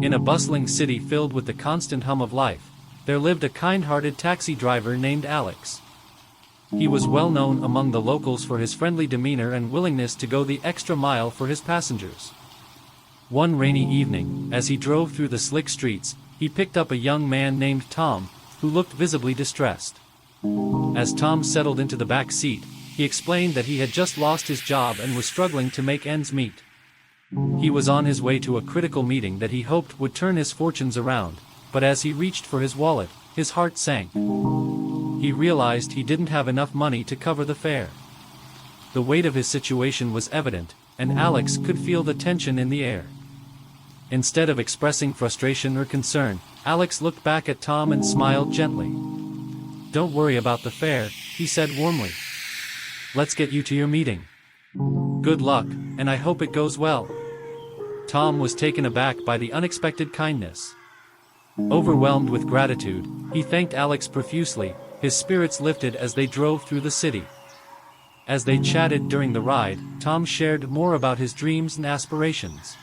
In a bustling city filled with the constant hum of life, there lived a kind-hearted taxi driver named Alex. He was well known among the locals for his friendly demeanor and willingness to go the extra mile for his passengers. One rainy evening, as he drove through the slick streets, he picked up a young man named Tom, who looked visibly distressed. As Tom settled into the back seat, he explained that he had just lost his job and was struggling to make ends meet. He was on his way to a critical meeting that he hoped would turn his fortunes around, but as he reached for his wallet, his heart sank. He realized he didn't have enough money to cover the fare. The weight of his situation was evident, and Alex could feel the tension in the air. Instead of expressing frustration or concern, Alex looked back at Tom and smiled gently. "Don't worry about the fare," he said warmly. "Let's get you to your meeting. Good luck, and I hope it goes well." Tom was taken aback by the unexpected kindness. Overwhelmed with gratitude, he thanked Alex profusely, his spirits lifted as they drove through the city. As they chatted during the ride, Tom shared more about his dreams and aspirations.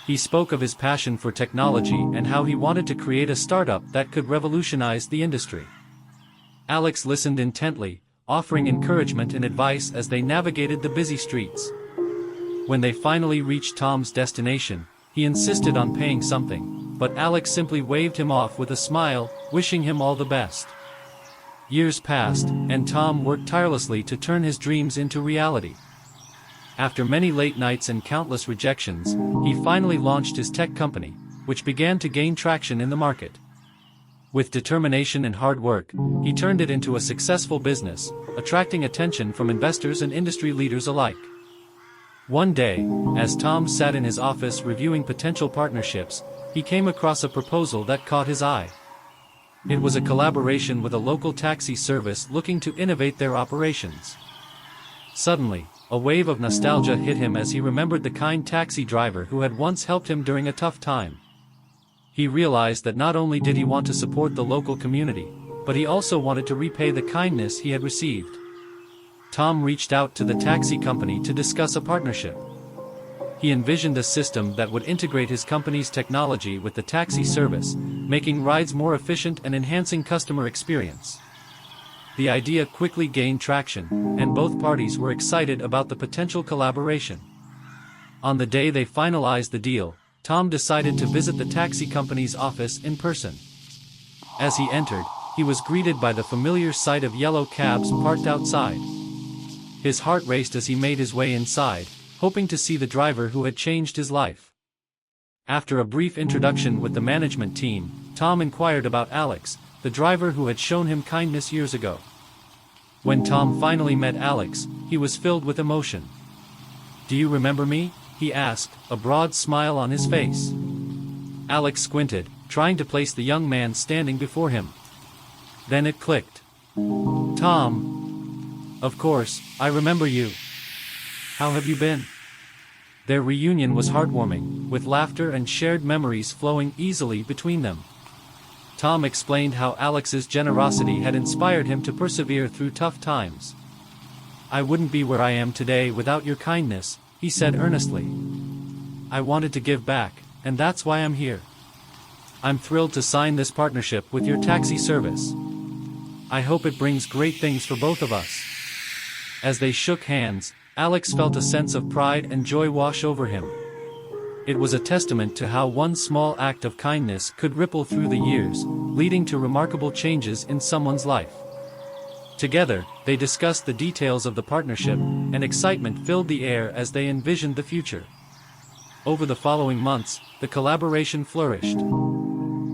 He spoke of his passion for technology and how he wanted to create a startup that could revolutionize the industry. Alex listened intently, offering encouragement and advice as they navigated the busy streets. When they finally reached Tom's destination, he insisted on paying something, but Alex simply waved him off with a smile, wishing him all the best. Years passed, and Tom worked tirelessly to turn his dreams into reality. After many late nights and countless rejections, he finally launched his tech company, which began to gain traction in the market. With determination and hard work, he turned it into a successful business, attracting attention from investors and industry leaders alike. One day, as Tom sat in his office reviewing potential partnerships, he came across a proposal that caught his eye. It was a collaboration with a local taxi service looking to innovate their operations. Suddenly, a wave of nostalgia hit him as he remembered the kind taxi driver who had once helped him during a tough time. He realized that not only did he want to support the local community, but he also wanted to repay the kindness he had received. Tom reached out to the taxi company to discuss a partnership. He envisioned a system that would integrate his company's technology with the taxi service, making rides more efficient and enhancing customer experience. The idea quickly gained traction, and both parties were excited about the potential collaboration. On the day they finalized the deal, Tom decided to visit the taxi company's office in person. As he entered, he was greeted by the familiar sight of yellow cabs parked outside. His heart raced as he made his way inside, hoping to see the driver who had changed his life. After a brief introduction with the management team, Tom inquired about Alex, the driver who had shown him kindness years ago. When Tom finally met Alex, he was filled with emotion. "Do you remember me?" he asked, a broad smile on his face. Alex squinted, trying to place the young man standing before him. Then it clicked. "Tom. Of course, I remember you. How have you been?" Their reunion was heartwarming, with laughter and shared memories flowing easily between them. Tom explained how Alex's generosity had inspired him to persevere through tough times. "I wouldn't be where I am today without your kindness," he said earnestly. "I wanted to give back, and that's why I'm here. I'm thrilled to sign this partnership with your taxi service. I hope it brings great things for both of us." As they shook hands, Alex felt a sense of pride and joy wash over him. It was a testament to how one small act of kindness could ripple through the years, leading to remarkable changes in someone's life. Together, they discussed the details of the partnership, and excitement filled the air as they envisioned the future. Over the following months, the collaboration flourished.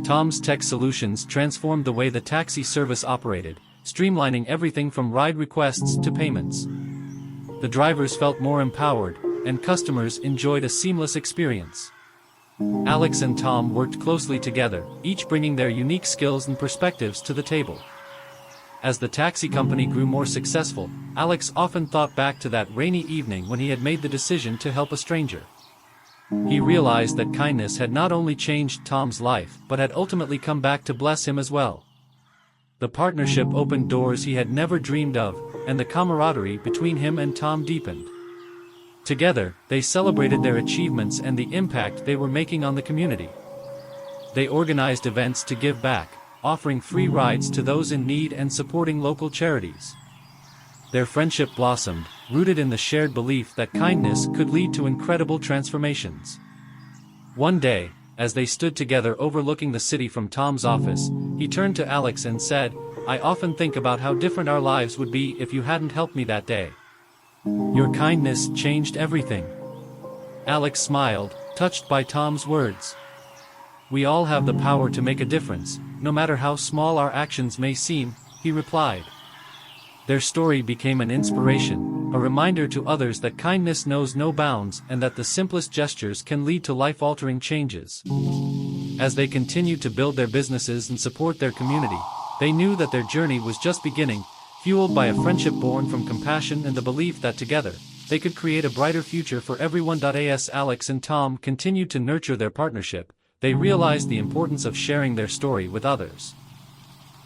Tom's tech solutions transformed the way the taxi service operated, streamlining everything from ride requests to payments. The drivers felt more empowered, and customers enjoyed a seamless experience. Alex and Tom worked closely together, each bringing their unique skills and perspectives to the table. As the taxi company grew more successful, Alex often thought back to that rainy evening when he had made the decision to help a stranger. He realized that kindness had not only changed Tom's life but had ultimately come back to bless him as well. The partnership opened doors he had never dreamed of, and the camaraderie between him and Tom deepened. Together, they celebrated their achievements and the impact they were making on the community. They organized events to give back, offering free rides to those in need and supporting local charities. Their friendship blossomed, rooted in the shared belief that kindness could lead to incredible transformations. One day, as they stood together overlooking the city from Tom's office, he turned to Alex and said, "I often think about how different our lives would be if you hadn't helped me that day. Your kindness changed everything." Alex smiled, touched by Tom's words. "We all have the power to make a difference, no matter how small our actions may seem," he replied. Their story became an inspiration, a reminder to others that kindness knows no bounds and that the simplest gestures can lead to life-altering changes. As they continued to build their businesses and support their community, they knew that their journey was just beginning, fueled by a friendship born from compassion and the belief that together, they could create a brighter future for everyone. As Alex and Tom continued to nurture their partnership, they realized the importance of sharing their story with others.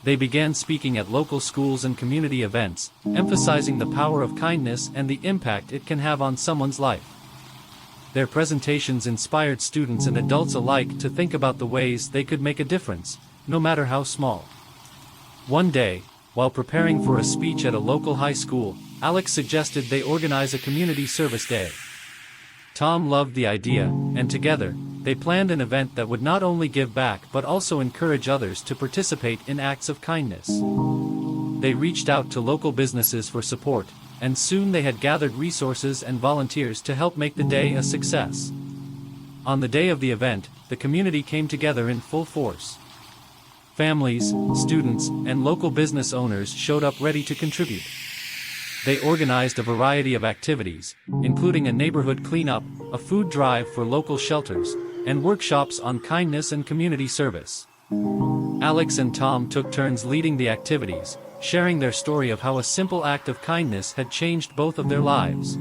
They began speaking at local schools and community events, emphasizing the power of kindness and the impact it can have on someone's life. Their presentations inspired students and adults alike to think about the ways they could make a difference, no matter how small. One day, while preparing for a speech at a local high school, Alex suggested they organize a community service day. Tom loved the idea, and together, they planned an event that would not only give back but also encourage others to participate in acts of kindness. They reached out to local businesses for support, and soon they had gathered resources and volunteers to help make the day a success. On the day of the event, the community came together in full force. Families, students, and local business owners showed up ready to contribute. They organized a variety of activities, including a neighborhood cleanup, a food drive for local shelters, and workshops on kindness and community service. Alex and Tom took turns leading the activities, sharing their story of how a simple act of kindness had changed both of their lives.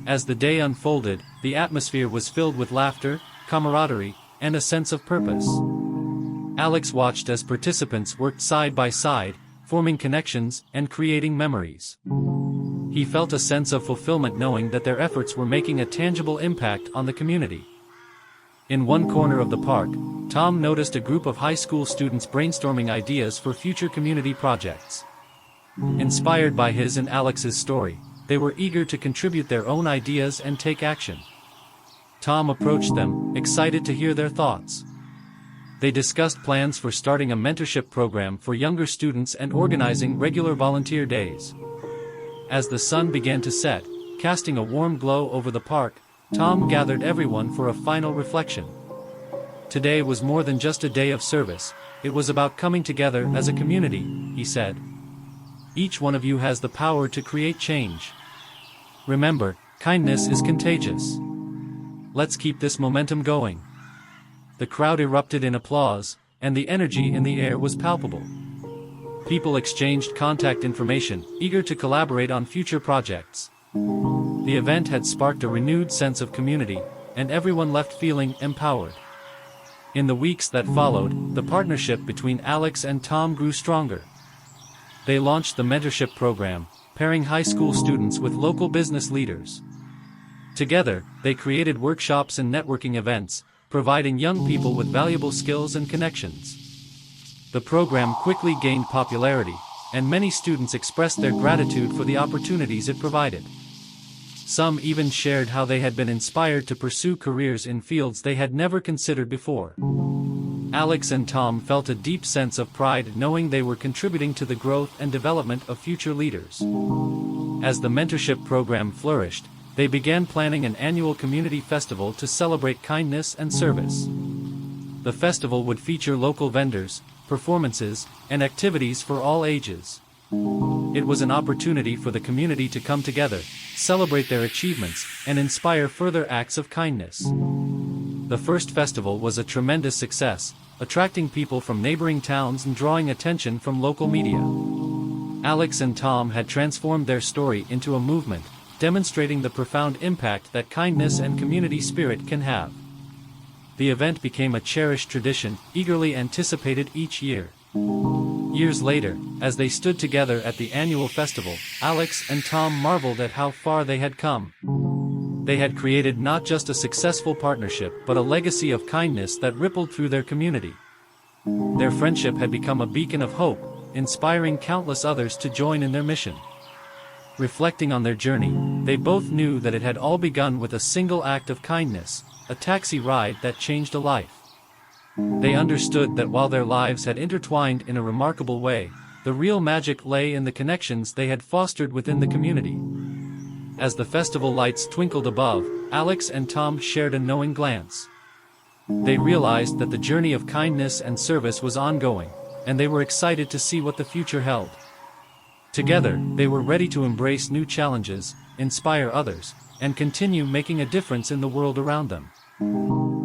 As the day unfolded, the atmosphere was filled with laughter, camaraderie, and a sense of purpose. Alex watched as participants worked side by side, forming connections and creating memories. He felt a sense of fulfillment knowing that their efforts were making a tangible impact on the community. In one corner of the park, Tom noticed a group of high school students brainstorming ideas for future community projects. Inspired by his and Alex's story, they were eager to contribute their own ideas and take action. Tom approached them, excited to hear their thoughts. They discussed plans for starting a mentorship program for younger students and organizing regular volunteer days. As the sun began to set, casting a warm glow over the park, Tom gathered everyone for a final reflection. Today was more than just a day of service, it was about coming together as a community, he said. Each one of you has the power to create change. Remember, kindness is contagious. Let's keep this momentum going. The crowd erupted in applause, and the energy in the air was palpable. People exchanged contact information, eager to collaborate on future projects. The event had sparked a renewed sense of community, and everyone left feeling empowered. In the weeks that followed, the partnership between Alex and Tom grew stronger. They launched the mentorship program, pairing high school students with local business leaders. Together, they created workshops and networking events, providing young people with valuable skills and connections. The program quickly gained popularity, and many students expressed their gratitude for the opportunities it provided. Some even shared how they had been inspired to pursue careers in fields they had never considered before. Alex and Tom felt a deep sense of pride knowing they were contributing to the growth and development of future leaders. As the mentorship program flourished, they began planning an annual community festival to celebrate kindness and service. The festival would feature local vendors, performances, and activities for all ages. It was an opportunity for the community to come together, celebrate their achievements, and inspire further acts of kindness. The first festival was a tremendous success, attracting people from neighboring towns and drawing attention from local media. Alex and Tom had transformed their story into a movement, demonstrating the profound impact that kindness and community spirit can have. The event became a cherished tradition, eagerly anticipated each year. Years later, as they stood together at the annual festival, Alex and Tom marveled at how far they had come. They had created not just a successful partnership but a legacy of kindness that rippled through their community. Their friendship had become a beacon of hope, inspiring countless others to join in their mission. Reflecting on their journey, they both knew that it had all begun with a single act of kindness, a taxi ride that changed a life. They understood that while their lives had intertwined in a remarkable way, the real magic lay in the connections they had fostered within the community. As the festival lights twinkled above, Alex and Tom shared a knowing glance. They realized that the journey of kindness and service was ongoing, and they were excited to see what the future held. Together, they were ready to embrace new challenges, inspire others, and continue making a difference in the world around them.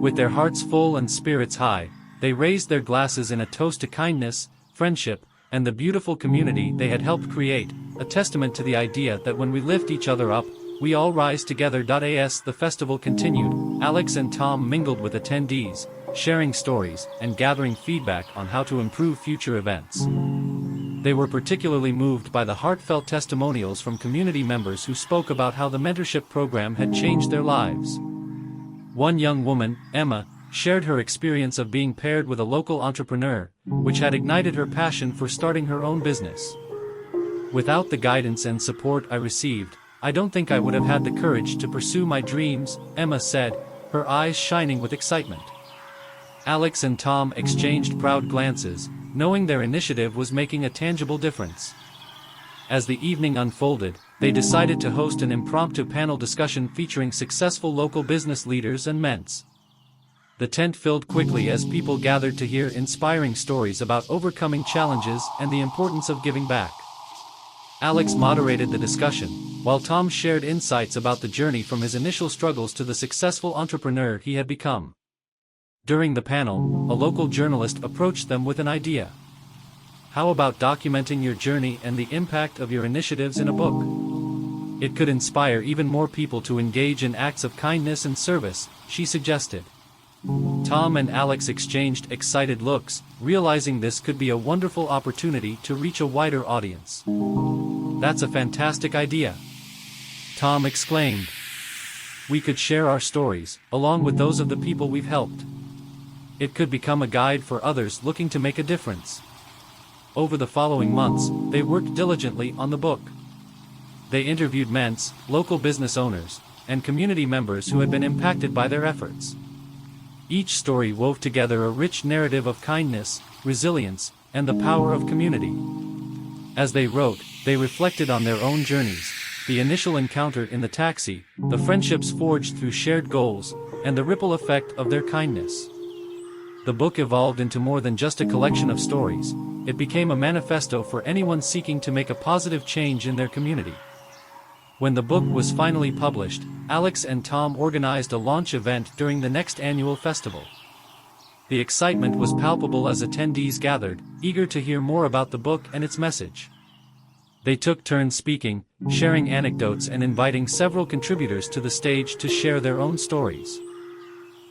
With their hearts full and spirits high, they raised their glasses in a toast to kindness, friendship, and the beautiful community they had helped create, a testament to the idea that when we lift each other up, we all rise together. As the festival continued, Alex and Tom mingled with attendees, sharing stories and gathering feedback on how to improve future events. They were particularly moved by the heartfelt testimonials from community members who spoke about how the mentorship program had changed their lives. One young woman, Emma, shared her experience of being paired with a local entrepreneur, which had ignited her passion for starting her own business. "Without the guidance and support I received, I don't think I would have had the courage to pursue my dreams," Emma said, her eyes shining with excitement. Alex and Tom exchanged proud glances, knowing their initiative was making a tangible difference. As the evening unfolded, they decided to host an impromptu panel discussion featuring successful local business leaders and mentors. The tent filled quickly as people gathered to hear inspiring stories about overcoming challenges and the importance of giving back. Alex moderated the discussion, while Tom shared insights about the journey from his initial struggles to the successful entrepreneur he had become. During the panel, a local journalist approached them with an idea. "How about documenting your journey and the impact of your initiatives in a book? It could inspire even more people to engage in acts of kindness and service," she suggested. Tom and Alex exchanged excited looks, realizing this could be a wonderful opportunity to reach a wider audience. "That's a fantastic idea," Tom exclaimed. "We could share our stories, along with those of the people we've helped. It could become a guide for others looking to make a difference." Over the following months, they worked diligently on the book. They interviewed mentors, local business owners, and community members who had been impacted by their efforts. Each story wove together a rich narrative of kindness, resilience, and the power of community. As they wrote, they reflected on their own journeys, the initial encounter in the taxi, the friendships forged through shared goals, and the ripple effect of their kindness. The book evolved into more than just a collection of stories. It became a manifesto for anyone seeking to make a positive change in their community. When the book was finally published, Alex and Tom organized a launch event during the next annual festival. The excitement was palpable as attendees gathered, eager to hear more about the book and its message. They took turns speaking, sharing anecdotes and inviting several contributors to the stage to share their own stories.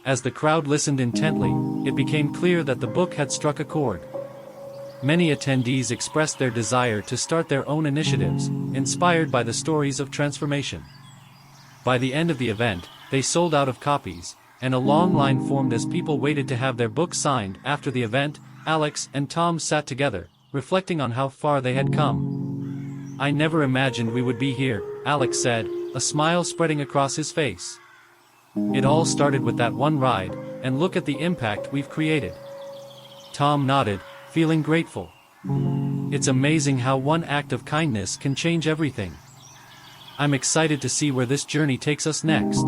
As the crowd listened intently, it became clear that the book had struck a chord. Many attendees expressed their desire to start their own initiatives, inspired by the stories of transformation. By the end of the event, they sold out of copies, and a long line formed as people waited to have their book signed. After the event, Alex and Tom sat together, reflecting on how far they had come. "I never imagined we would be here," Alex said, a smile spreading across his face. "It all started with that one ride, and look at the impact we've created." Tom nodded, feeling grateful. "It's amazing how one act of kindness can change everything. I'm excited to see where this journey takes us next."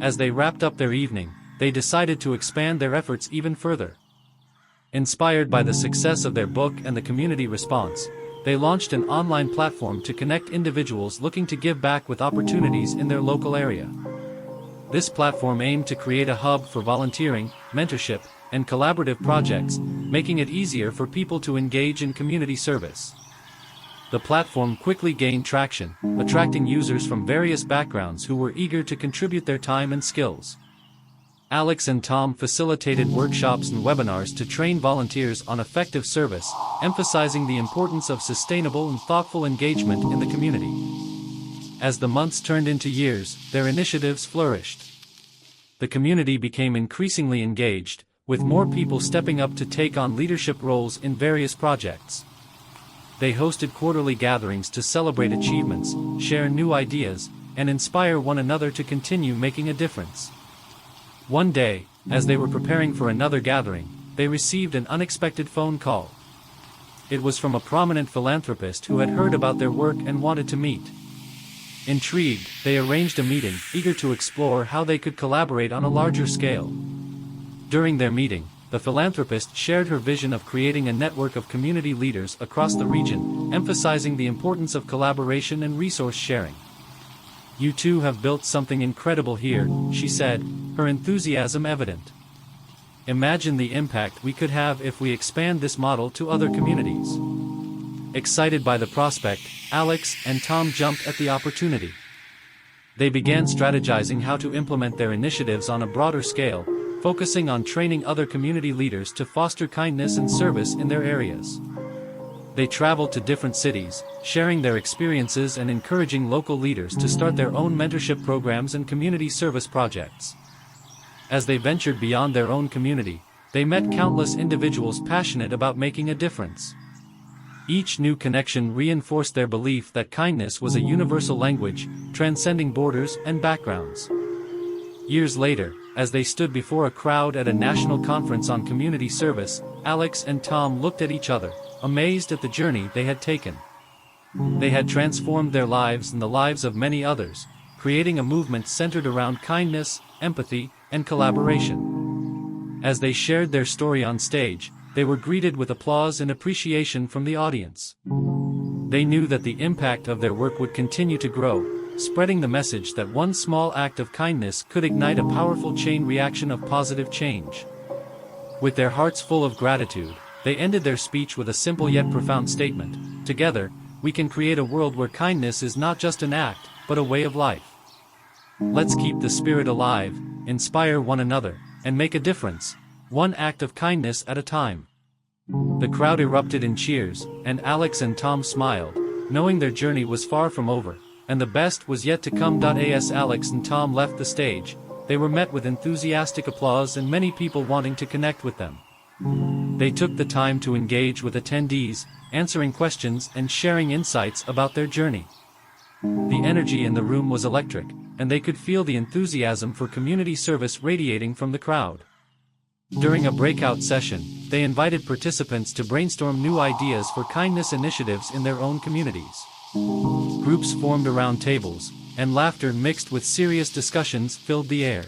As they wrapped up their evening, they decided to expand their efforts even further. Inspired by the success of their book and the community response, they launched an online platform to connect individuals looking to give back with opportunities in their local area. This platform aimed to create a hub for volunteering, mentorship, and collaborative projects, making it easier for people to engage in community service. The platform quickly gained traction, attracting users from various backgrounds who were eager to contribute their time and skills. Alex and Tom facilitated workshops and webinars to train volunteers on effective service, emphasizing the importance of sustainable and thoughtful engagement in the community. As the months turned into years, their initiatives flourished. The community became increasingly engaged, with more people stepping up to take on leadership roles in various projects. They hosted quarterly gatherings to celebrate achievements, share new ideas, and inspire one another to continue making a difference. One day, as they were preparing for another gathering, they received an unexpected phone call. It was from a prominent philanthropist who had heard about their work and wanted to meet. Intrigued, they arranged a meeting, eager to explore how they could collaborate on a larger scale. During their meeting, the philanthropist shared her vision of creating a network of community leaders across the region, emphasizing the importance of collaboration and resource sharing. "You two have built something incredible here," she said, her enthusiasm evident. "Imagine the impact we could have if we expand this model to other communities." Excited by the prospect, Alex and Tom jumped at the opportunity. They began strategizing how to implement their initiatives on a broader scale, focusing on training other community leaders to foster kindness and service in their areas. They traveled to different cities, sharing their experiences and encouraging local leaders to start their own mentorship programs and community service projects. As they ventured beyond their own community, they met countless individuals passionate about making a difference. Each new connection reinforced their belief that kindness was a universal language, transcending borders and backgrounds. Years later, as they stood before a crowd at a national conference on community service, Alex and Tom looked at each other, amazed at the journey they had taken. They had transformed their lives and the lives of many others, creating a movement centered around kindness, empathy, and collaboration. As they shared their story on stage, they were greeted with applause and appreciation from the audience. They knew that the impact of their work would continue to grow, spreading the message that one small act of kindness could ignite a powerful chain reaction of positive change. With their hearts full of gratitude, they ended their speech with a simple yet profound statement: "Together, we can create a world where kindness is not just an act, but a way of life. Let's keep the spirit alive, inspire one another, and make a difference, one act of kindness at a time." The crowd erupted in cheers, and Alex and Tom smiled, knowing their journey was far from over, and the best was yet to come. As Alex and Tom left the stage, they were met with enthusiastic applause and many people wanting to connect with them. They took the time to engage with attendees, answering questions and sharing insights about their journey. The energy in the room was electric, and they could feel the enthusiasm for community service radiating from the crowd. During a breakout session, they invited participants to brainstorm new ideas for kindness initiatives in their own communities. Groups formed around tables, and laughter mixed with serious discussions filled the air.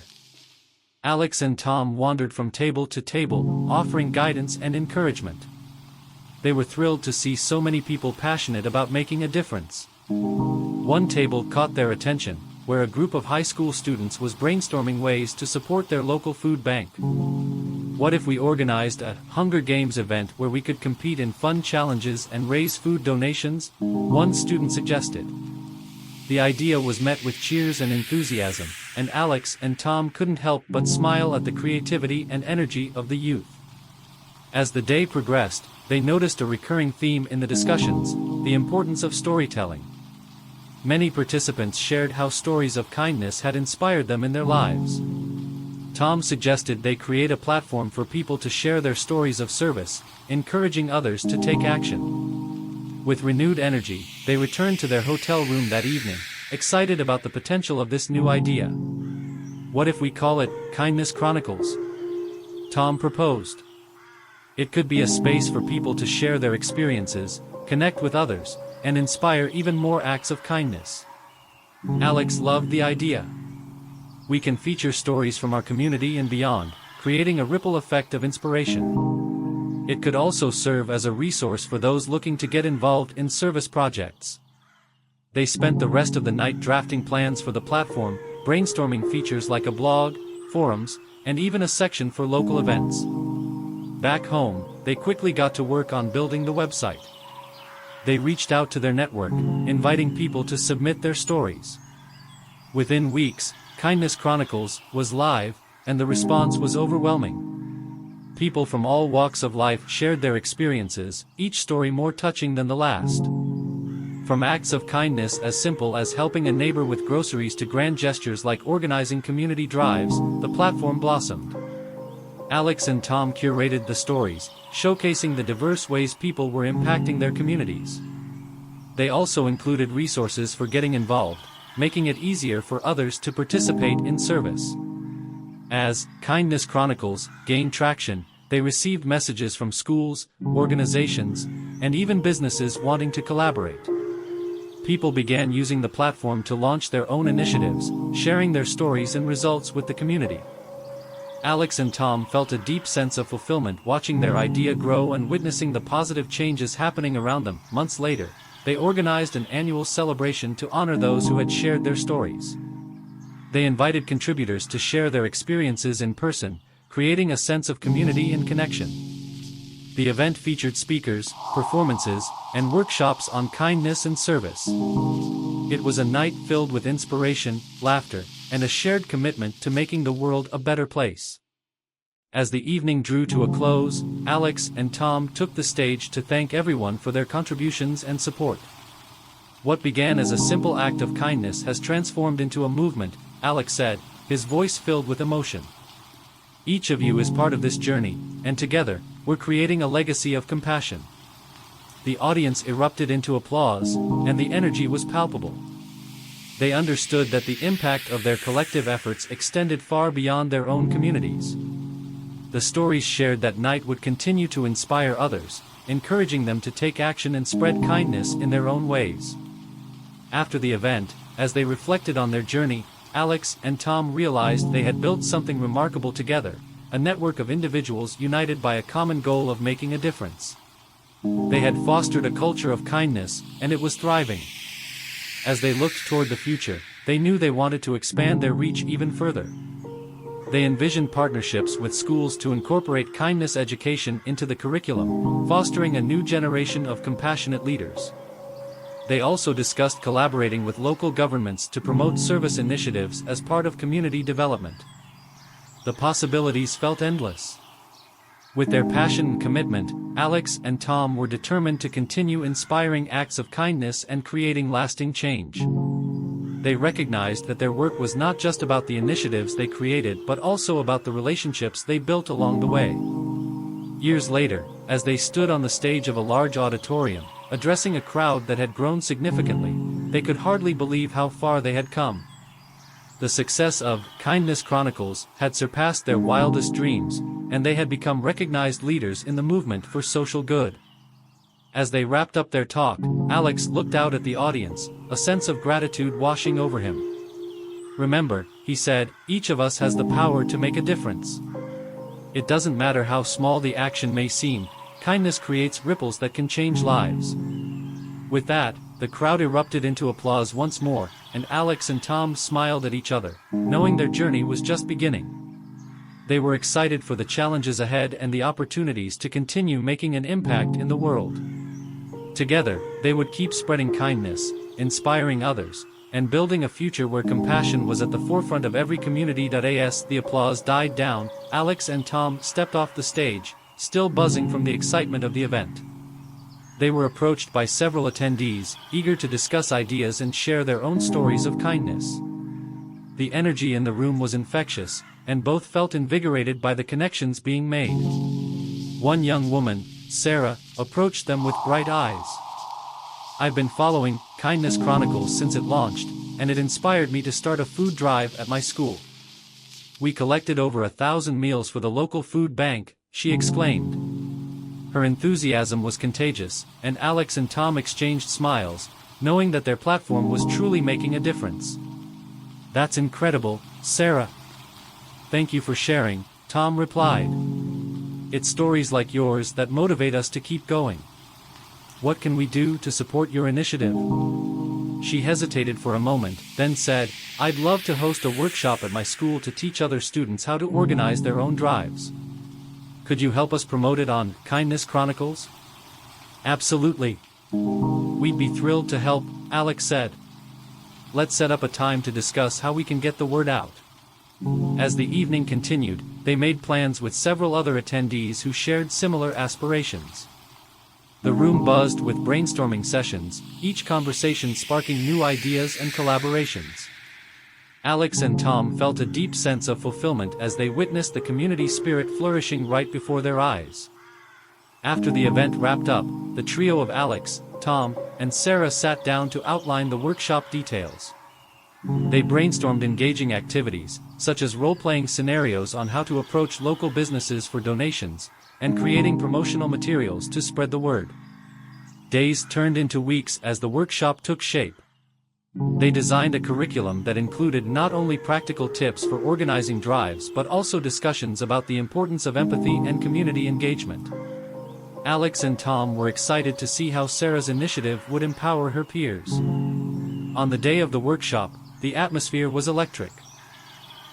Alex and Tom wandered from table to table, offering guidance and encouragement. They were thrilled to see so many people passionate about making a difference. One table caught their attention, where a group of high school students was brainstorming ways to support their local food bank. "What if we organized a Hunger Games event where we could compete in fun challenges and raise food donations?" one student suggested. The idea was met with cheers and enthusiasm, and Alex and Tom couldn't help but smile at the creativity and energy of the youth. As the day progressed, they noticed a recurring theme in the discussions: the importance of storytelling. Many participants shared how stories of kindness had inspired them in their lives. Tom suggested they create a platform for people to share their stories of service, encouraging others to take action. With renewed energy, they returned to their hotel room that evening, excited about the potential of this new idea. "What if we call it Kindness Chronicles?" Tom proposed. It could be a space for people to share their experiences, connect with others, and inspire even more acts of kindness. Alex loved the idea. "We can feature stories from our community and beyond, creating a ripple effect of inspiration. It could also serve as a resource for those looking to get involved in service projects." They spent the rest of the night drafting plans for the platform, brainstorming features like a blog, forums, and even a section for local events. Back home, they quickly got to work on building the website. They reached out to their network, inviting people to submit their stories. Within weeks, Kindness Chronicles was live, and the response was overwhelming. People from all walks of life shared their experiences, each story more touching than the last. From acts of kindness as simple as helping a neighbor with groceries to grand gestures like organizing community drives, the platform blossomed. Alex and Tom curated the stories, showcasing the diverse ways people were impacting their communities. They also included resources for getting involved, making it easier for others to participate in service. As Kindness Chronicles gained traction, they received messages from schools, organizations, and even businesses wanting to collaborate. People began using the platform to launch their own initiatives, sharing their stories and results with the community. Alex and Tom felt a deep sense of fulfillment watching their idea grow and witnessing the positive changes happening around them. Months later, they organized an annual celebration to honor those who had shared their stories. They invited contributors to share their experiences in person, creating a sense of community and connection. The event featured speakers, performances, and workshops on kindness and service. It was a night filled with inspiration, laughter, and a shared commitment to making the world a better place. As the evening drew to a close, Alex and Tom took the stage to thank everyone for their contributions and support. What began as a simple act of kindness has transformed into a movement, Alex said, his voice filled with emotion. Each of you is part of this journey, and together, we're creating a legacy of compassion. The audience erupted into applause, and the energy was palpable. They understood that the impact of their collective efforts extended far beyond their own communities. The stories shared that night would continue to inspire others, encouraging them to take action and spread kindness in their own ways. After the event, as they reflected on their journey, Alex and Tom realized they had built something remarkable together, a network of individuals united by a common goal of making a difference. They had fostered a culture of kindness, and it was thriving. As they looked toward the future, they knew they wanted to expand their reach even further. They envisioned partnerships with schools to incorporate kindness education into the curriculum, fostering a new generation of compassionate leaders. They also discussed collaborating with local governments to promote service initiatives as part of community development. The possibilities felt endless. With their passion and commitment, Alex and Tom were determined to continue inspiring acts of kindness and creating lasting change. They recognized that their work was not just about the initiatives they created but also about the relationships they built along the way. Years later, as they stood on the stage of a large auditorium, addressing a crowd that had grown significantly, they could hardly believe how far they had come. The success of Kindness Chronicles had surpassed their wildest dreams, and they had become recognized leaders in the movement for social good. As they wrapped up their talk, Alex looked out at the audience, a sense of gratitude washing over him. "Remember," he said, "each of us has the power to make a difference. It doesn't matter how small the action may seem, kindness creates ripples that can change lives." With that, the crowd erupted into applause once more, and Alex and Tom smiled at each other, knowing their journey was just beginning. They were excited for the challenges ahead and the opportunities to continue making an impact in the world. Together, they would keep spreading kindness, inspiring others, and building a future where compassion was at the forefront of every community. As the applause died down, Alex and Tom stepped off the stage, still buzzing from the excitement of the event. They were approached by several attendees, eager to discuss ideas and share their own stories of kindness. The energy in the room was infectious, and both felt invigorated by the connections being made. One young woman, Sarah, approached them with bright eyes. "I've been following Kindness Chronicles since it launched, and it inspired me to start a food drive at my school. We collected over 1,000 meals for the local food bank," she exclaimed. Her enthusiasm was contagious, and Alex and Tom exchanged smiles, knowing that their platform was truly making a difference. "That's incredible, Sarah." "Thank you for sharing," Tom replied. "It's stories like yours that motivate us to keep going. What can we do to support your initiative?" She hesitated for a moment, then said, "I'd love to host a workshop at my school to teach other students how to organize their own drives. Could you help us promote it on Kindness Chronicles?" "Absolutely. We'd be thrilled to help," Alex said. "Let's set up a time to discuss how we can get the word out." As the evening continued, they made plans with several other attendees who shared similar aspirations. The room buzzed with brainstorming sessions, each conversation sparking new ideas and collaborations. Alex and Tom felt a deep sense of fulfillment as they witnessed the community spirit flourishing right before their eyes. After the event wrapped up, the trio of Alex, Tom, and Sarah sat down to outline the workshop details. They brainstormed engaging activities, such as role-playing scenarios on how to approach local businesses for donations, and creating promotional materials to spread the word. Days turned into weeks as the workshop took shape. They designed a curriculum that included not only practical tips for organizing drives but also discussions about the importance of empathy and community engagement. Alex and Tom were excited to see how Sarah's initiative would empower her peers. On the day of the workshop, the atmosphere was electric.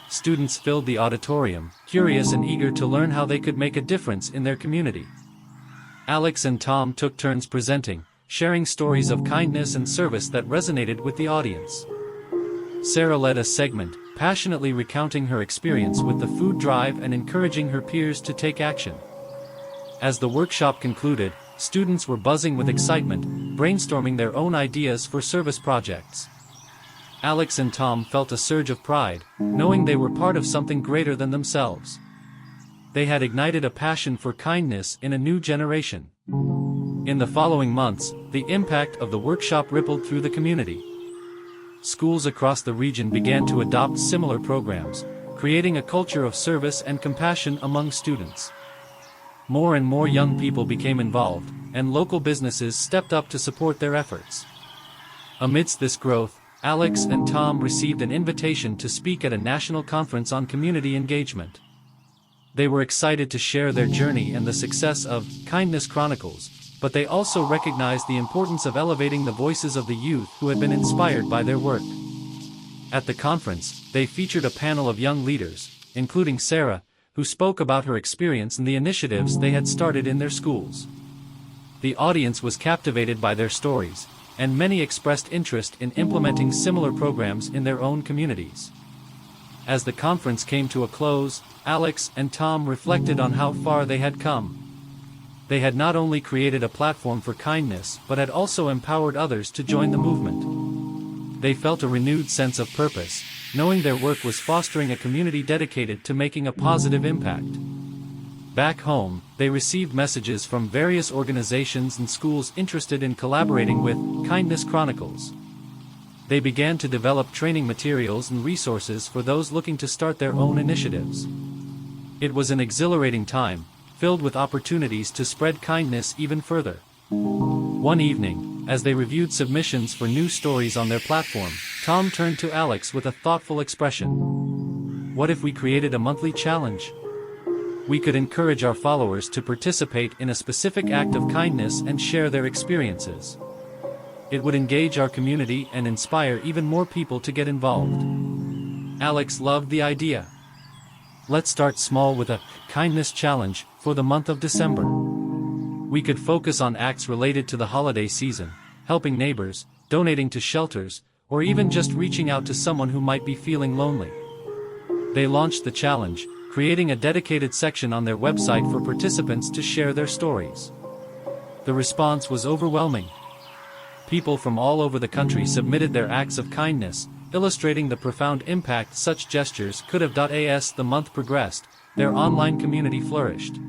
Students filled the auditorium, curious and eager to learn how they could make a difference in their community. Alex and Tom took turns presenting, sharing stories of kindness and service that resonated with the audience. Sarah led a segment, passionately recounting her experience with the food drive and encouraging her peers to take action. As the workshop concluded, students were buzzing with excitement, brainstorming their own ideas for service projects. Alex and Tom felt a surge of pride, knowing they were part of something greater than themselves. They had ignited a passion for kindness in a new generation. In the following months, the impact of the workshop rippled through the community. Schools across the region began to adopt similar programs, creating a culture of service and compassion among students. More and more young people became involved, and local businesses stepped up to support their efforts. Amidst this growth, Alex and Tom received an invitation to speak at a national conference on community engagement. They were excited to share their journey and the success of Kindness Chronicles, but they also recognized the importance of elevating the voices of the youth who had been inspired by their work. At the conference, they featured a panel of young leaders, including Sarah, who spoke about her experience and the initiatives they had started in their schools. The audience was captivated by their stories, and many expressed interest in implementing similar programs in their own communities. As the conference came to a close, Alex and Tom reflected on how far they had come. They had not only created a platform for kindness but had also empowered others to join the movement. They felt a renewed sense of purpose, knowing their work was fostering a community dedicated to making a positive impact. Back home, they received messages from various organizations and schools interested in collaborating with Kindness Chronicles. They began to develop training materials and resources for those looking to start their own initiatives. It was an exhilarating time, filled with opportunities to spread kindness even further. One evening, as they reviewed submissions for new stories on their platform, Tom turned to Alex with a thoughtful expression. "What if we created a monthly challenge? We could encourage our followers to participate in a specific act of kindness and share their experiences. It would engage our community and inspire even more people to get involved." Alex loved the idea. "Let's start small with a kindness challenge for the month of December. We could focus on acts related to the holiday season, helping neighbors, donating to shelters, or even just reaching out to someone who might be feeling lonely." They launched the challenge, creating a dedicated section on their website for participants to share their stories. The response was overwhelming. People from all over the country submitted their acts of kindness, illustrating the profound impact such gestures could have. As the month progressed, their online community flourished.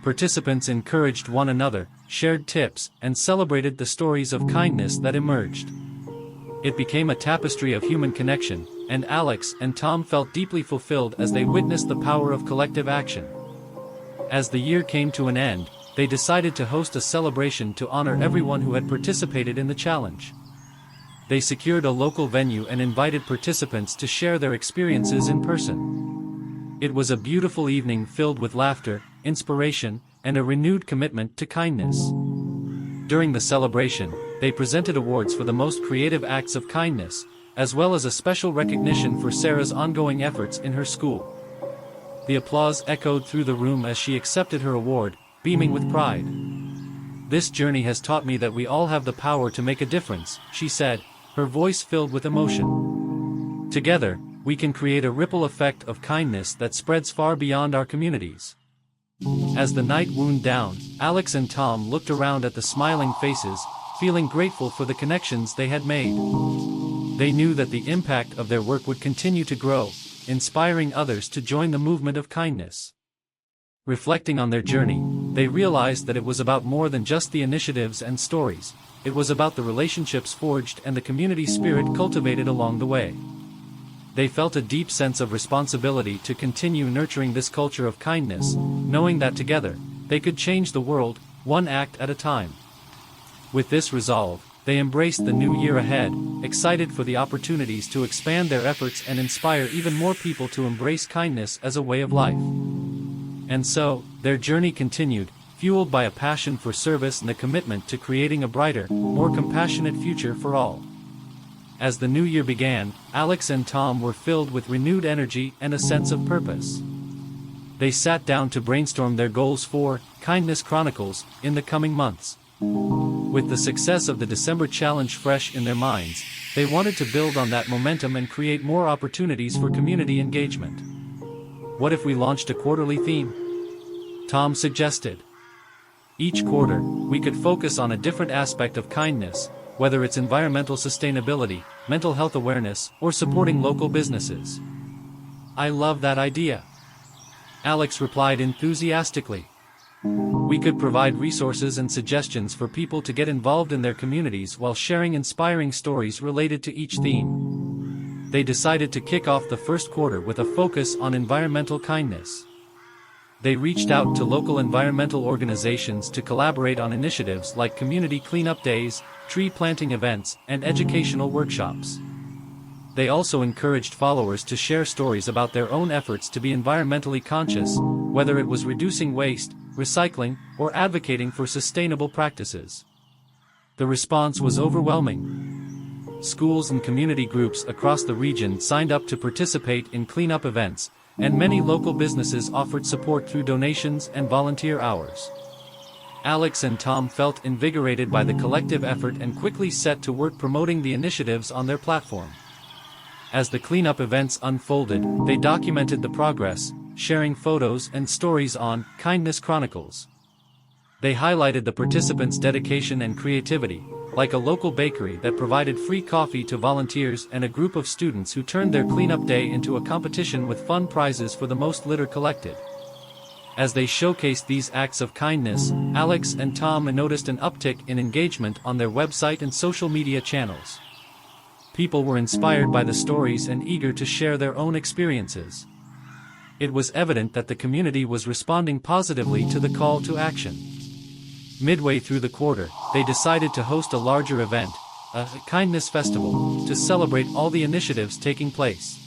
Participants encouraged one another, shared tips, and celebrated the stories of kindness that emerged. It became a tapestry of human connection, and Alex and Tom felt deeply fulfilled as they witnessed the power of collective action. As the year came to an end, they decided to host a celebration to honor everyone who had participated in the challenge. They secured a local venue and invited participants to share their experiences in person. It was a beautiful evening filled with laughter, inspiration, and a renewed commitment to kindness. During the celebration, they presented awards for the most creative acts of kindness, as well as a special recognition for Sarah's ongoing efforts in her school. The applause echoed through the room as she accepted her award, beaming with pride. "This journey has taught me that we all have the power to make a difference," she said, her voice filled with emotion. "Together, we can create a ripple effect of kindness that spreads far beyond our communities." As the night wound down, Alex and Tom looked around at the smiling faces, feeling grateful for the connections they had made. They knew that the impact of their work would continue to grow, inspiring others to join the movement of kindness. Reflecting on their journey, they realized that it was about more than just the initiatives and stories. It was about the relationships forged and the community spirit cultivated along the way. They felt a deep sense of responsibility to continue nurturing this culture of kindness, knowing that together, they could change the world, one act at a time. With this resolve, they embraced the new year ahead, excited for the opportunities to expand their efforts and inspire even more people to embrace kindness as a way of life. And so, their journey continued, fueled by a passion for service and a commitment to creating a brighter, more compassionate future for all. As the new year began, Alex and Tom were filled with renewed energy and a sense of purpose. They sat down to brainstorm their goals for Kindness Chronicles in the coming months. With the success of the December challenge fresh in their minds, they wanted to build on that momentum and create more opportunities for community engagement. What if we launched a quarterly theme? Tom suggested. Each quarter, we could focus on a different aspect of kindness, whether it's environmental sustainability, mental health awareness, or supporting local businesses. I love that idea. Alex replied enthusiastically. We could provide resources and suggestions for people to get involved in their communities while sharing inspiring stories related to each theme. They decided to kick off the first quarter with a focus on environmental kindness. They reached out to local environmental organizations to collaborate on initiatives like community cleanup days, tree planting events, and educational workshops. They also encouraged followers to share stories about their own efforts to be environmentally conscious, whether it was reducing waste, recycling, or advocating for sustainable practices. The response was overwhelming. Schools and community groups across the region signed up to participate in cleanup events, and many local businesses offered support through donations and volunteer hours. Alex and Tom felt invigorated by the collective effort and quickly set to work promoting the initiatives on their platform. As the cleanup events unfolded, they documented the progress, sharing photos and stories on Kindness Chronicles. They highlighted the participants' dedication and creativity, like a local bakery that provided free coffee to volunteers and a group of students who turned their cleanup day into a competition with fun prizes for the most litter collected. As they showcased these acts of kindness, Alex and Tom noticed an uptick in engagement on their website and social media channels. People were inspired by the stories and eager to share their own experiences. It was evident that the community was responding positively to the call to action. Midway through the quarter, they decided to host a larger event, a kindness festival, to celebrate all the initiatives taking place.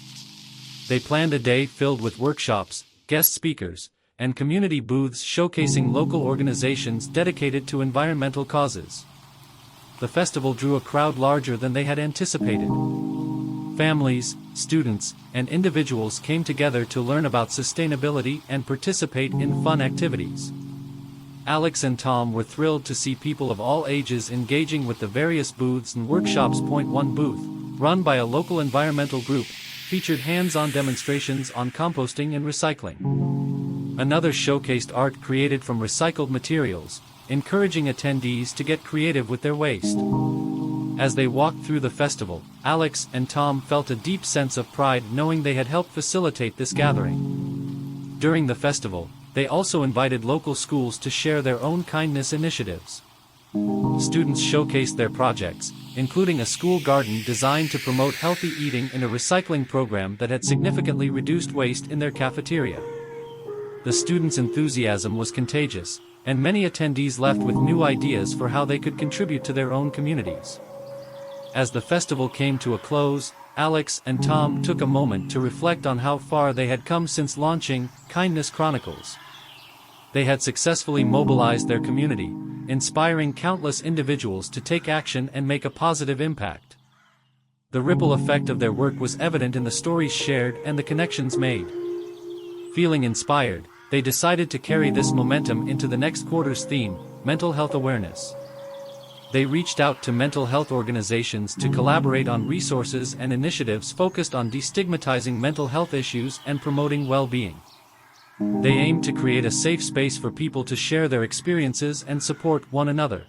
They planned a day filled with workshops, guest speakers, and community booths showcasing local organizations dedicated to environmental causes. The festival drew a crowd larger than they had anticipated. Families, students, and individuals came together to learn about sustainability and participate in fun activities. Alex and Tom were thrilled to see people of all ages engaging with the various booths and workshops. One booth, run by a local environmental group, featured hands-on demonstrations on composting and recycling. Another showcased art created from recycled materials, encouraging attendees to get creative with their waste. As they walked through the festival, Alex and Tom felt a deep sense of pride knowing they had helped facilitate this gathering. During the festival, they also invited local schools to share their own kindness initiatives. Students showcased their projects, including a school garden designed to promote healthy eating and a recycling program that had significantly reduced waste in their cafeteria. The students' enthusiasm was contagious, and many attendees left with new ideas for how they could contribute to their own communities. As the festival came to a close, Alex and Tom took a moment to reflect on how far they had come since launching Kindness Chronicles. They had successfully mobilized their community, inspiring countless individuals to take action and make a positive impact. The ripple effect of their work was evident in the stories shared and the connections made. Feeling inspired, they decided to carry this momentum into the next quarter's theme, mental health awareness. They reached out to mental health organizations to collaborate on resources and initiatives focused on destigmatizing mental health issues and promoting well-being. They aimed to create a safe space for people to share their experiences and support one another.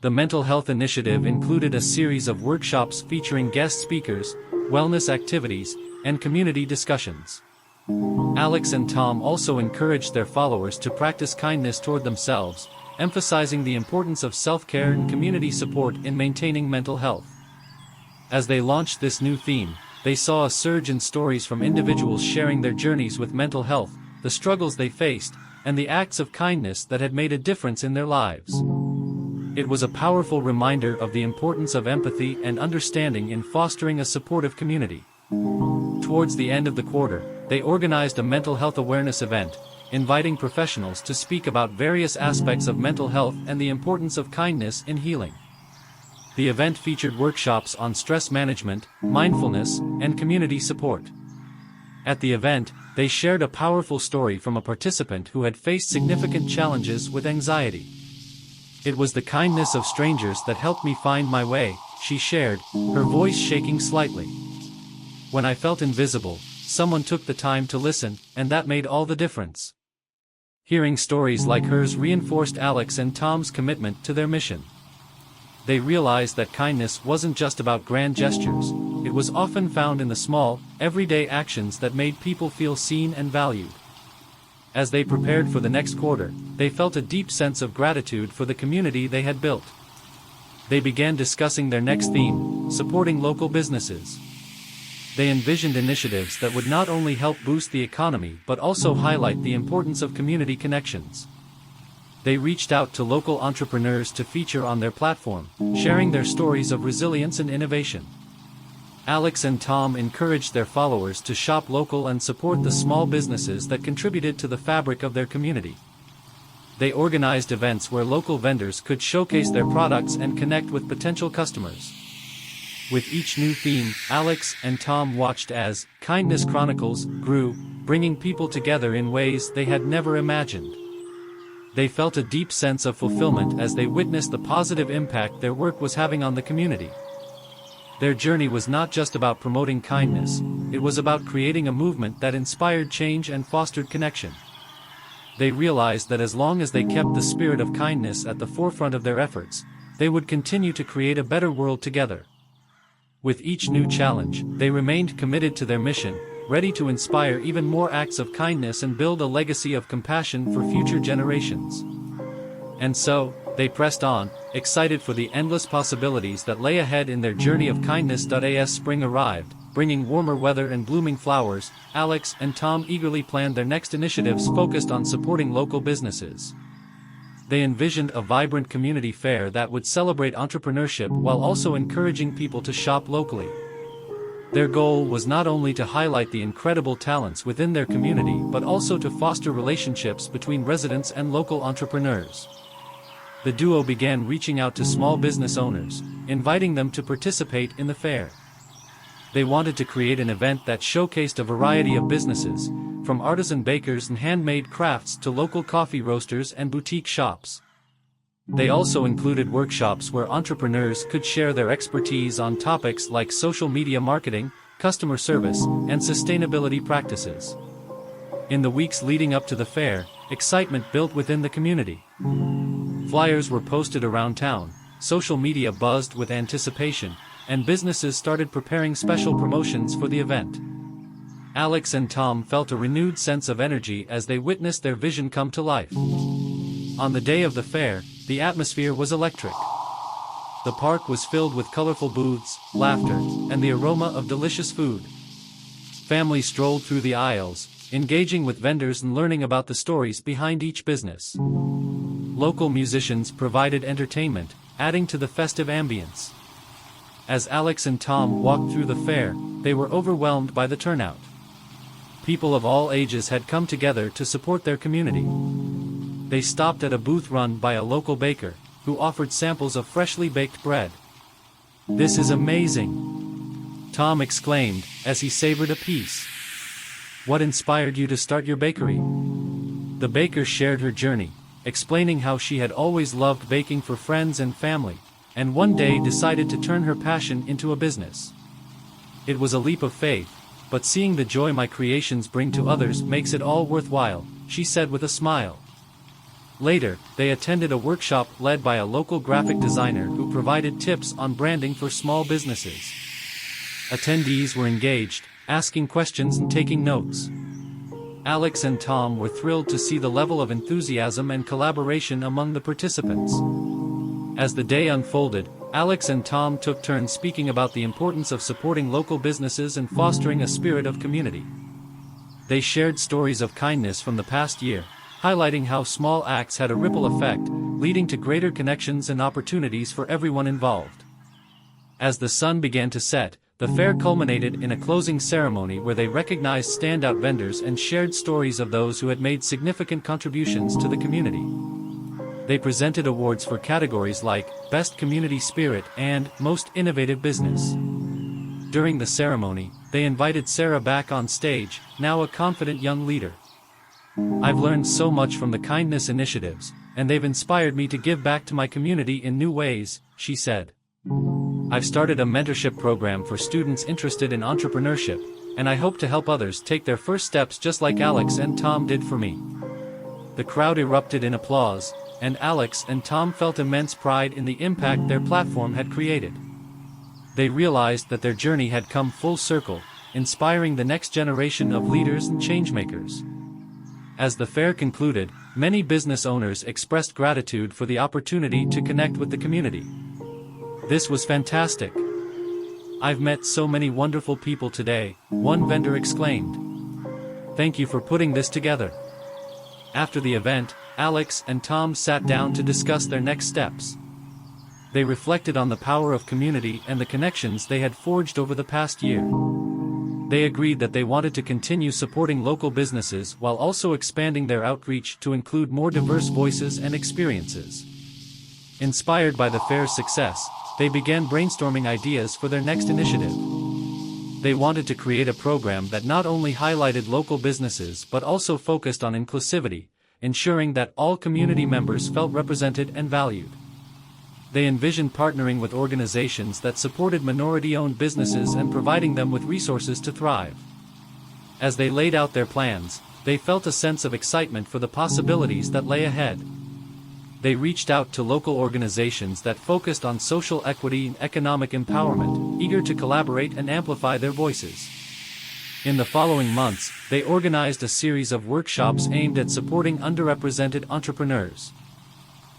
The mental health initiative included a series of workshops featuring guest speakers, wellness activities, and community discussions. Alex and Tom also encouraged their followers to practice kindness toward themselves, emphasizing the importance of self-care and community support in maintaining mental health. As they launched this new theme, they saw a surge in stories from individuals sharing their journeys with mental health, the struggles they faced, and the acts of kindness that had made a difference in their lives. It was a powerful reminder of the importance of empathy and understanding in fostering a supportive community. Towards the end of the quarter, they organized a mental health awareness event, inviting professionals to speak about various aspects of mental health and the importance of kindness in healing. The event featured workshops on stress management, mindfulness, and community support. At the event, they shared a powerful story from a participant who had faced significant challenges with anxiety. "It was the kindness of strangers that helped me find my way," she shared, her voice shaking slightly. "When I felt invisible, someone took the time to listen, and that made all the difference." Hearing stories like hers reinforced Alex and Tom's commitment to their mission. They realized that kindness wasn't just about grand gestures, it was often found in the small, everyday actions that made people feel seen and valued. As they prepared for the next quarter, they felt a deep sense of gratitude for the community they had built. They began discussing their next theme, supporting local businesses. They envisioned initiatives that would not only help boost the economy but also highlight the importance of community connections. They reached out to local entrepreneurs to feature on their platform, sharing their stories of resilience and innovation. Alex and Tom encouraged their followers to shop local and support the small businesses that contributed to the fabric of their community. They organized events where local vendors could showcase their products and connect with potential customers. With each new theme, Alex and Tom watched as Kindness Chronicles grew, bringing people together in ways they had never imagined. They felt a deep sense of fulfillment as they witnessed the positive impact their work was having on the community. Their journey was not just about promoting kindness, it was about creating a movement that inspired change and fostered connection. They realized that as long as they kept the spirit of kindness at the forefront of their efforts, they would continue to create a better world together. With each new challenge, they remained committed to their mission, ready to inspire even more acts of kindness and build a legacy of compassion for future generations. And so, they pressed on, excited for the endless possibilities that lay ahead in their journey of kindness. As spring arrived, bringing warmer weather and blooming flowers, Alex and Tom eagerly planned their next initiatives focused on supporting local businesses. They envisioned a vibrant community fair that would celebrate entrepreneurship while also encouraging people to shop locally. Their goal was not only to highlight the incredible talents within their community but also to foster relationships between residents and local entrepreneurs. The duo began reaching out to small business owners, inviting them to participate in the fair. They wanted to create an event that showcased a variety of businesses, from artisan bakers and handmade crafts to local coffee roasters and boutique shops. They also included workshops where entrepreneurs could share their expertise on topics like social media marketing, customer service, and sustainability practices. In the weeks leading up to the fair, excitement built within the community. Flyers were posted around town, social media buzzed with anticipation, and businesses started preparing special promotions for the event. Alex and Tom felt a renewed sense of energy as they witnessed their vision come to life. On the day of the fair, the atmosphere was electric. The park was filled with colorful booths, laughter, and the aroma of delicious food. Families strolled through the aisles, engaging with vendors and learning about the stories behind each business. Local musicians provided entertainment, adding to the festive ambience. As Alex and Tom walked through the fair, they were overwhelmed by the turnout. People of all ages had come together to support their community. They stopped at a booth run by a local baker, who offered samples of freshly baked bread. "This is amazing!" Tom exclaimed, as he savored a piece. "What inspired you to start your bakery?" The baker shared her journey, explaining how she had always loved baking for friends and family, and one day decided to turn her passion into a business. It was a leap of faith, but seeing the joy my creations bring to others makes it all worthwhile," she said with a smile. Later, they attended a workshop led by a local graphic designer who provided tips on branding for small businesses. Attendees were engaged, asking questions and taking notes. Alex and Tom were thrilled to see the level of enthusiasm and collaboration among the participants. As the day unfolded, Alex and Tom took turns speaking about the importance of supporting local businesses and fostering a spirit of community. They shared stories of kindness from the past year, highlighting how small acts had a ripple effect, leading to greater connections and opportunities for everyone involved. As the sun began to set, the fair culminated in a closing ceremony where they recognized standout vendors and shared stories of those who had made significant contributions to the community. They presented awards for categories like Best Community Spirit and Most Innovative Business. During the ceremony, they invited Sarah back on stage, now a confident young leader. "I've learned so much from the kindness initiatives, and they've inspired me to give back to my community in new ways," she said. "I've started a mentorship program for students interested in entrepreneurship, and I hope to help others take their first steps just like Alex and Tom did for me." The crowd erupted in applause, and Alex and Tom felt immense pride in the impact their platform had created. They realized that their journey had come full circle, inspiring the next generation of leaders and changemakers. As the fair concluded, many business owners expressed gratitude for the opportunity to connect with the community. "This was fantastic. I've met so many wonderful people today," one vendor exclaimed. "Thank you for putting this together." After the event, Alex and Tom sat down to discuss their next steps. They reflected on the power of community and the connections they had forged over the past year. They agreed that they wanted to continue supporting local businesses while also expanding their outreach to include more diverse voices and experiences. Inspired by the fair's success, they began brainstorming ideas for their next initiative. They wanted to create a program that not only highlighted local businesses but also focused on inclusivity, ensuring that all community members felt represented and valued. They envisioned partnering with organizations that supported minority-owned businesses and providing them with resources to thrive. As they laid out their plans, they felt a sense of excitement for the possibilities that lay ahead. They reached out to local organizations that focused on social equity and economic empowerment, eager to collaborate and amplify their voices. In the following months, they organized a series of workshops aimed at supporting underrepresented entrepreneurs.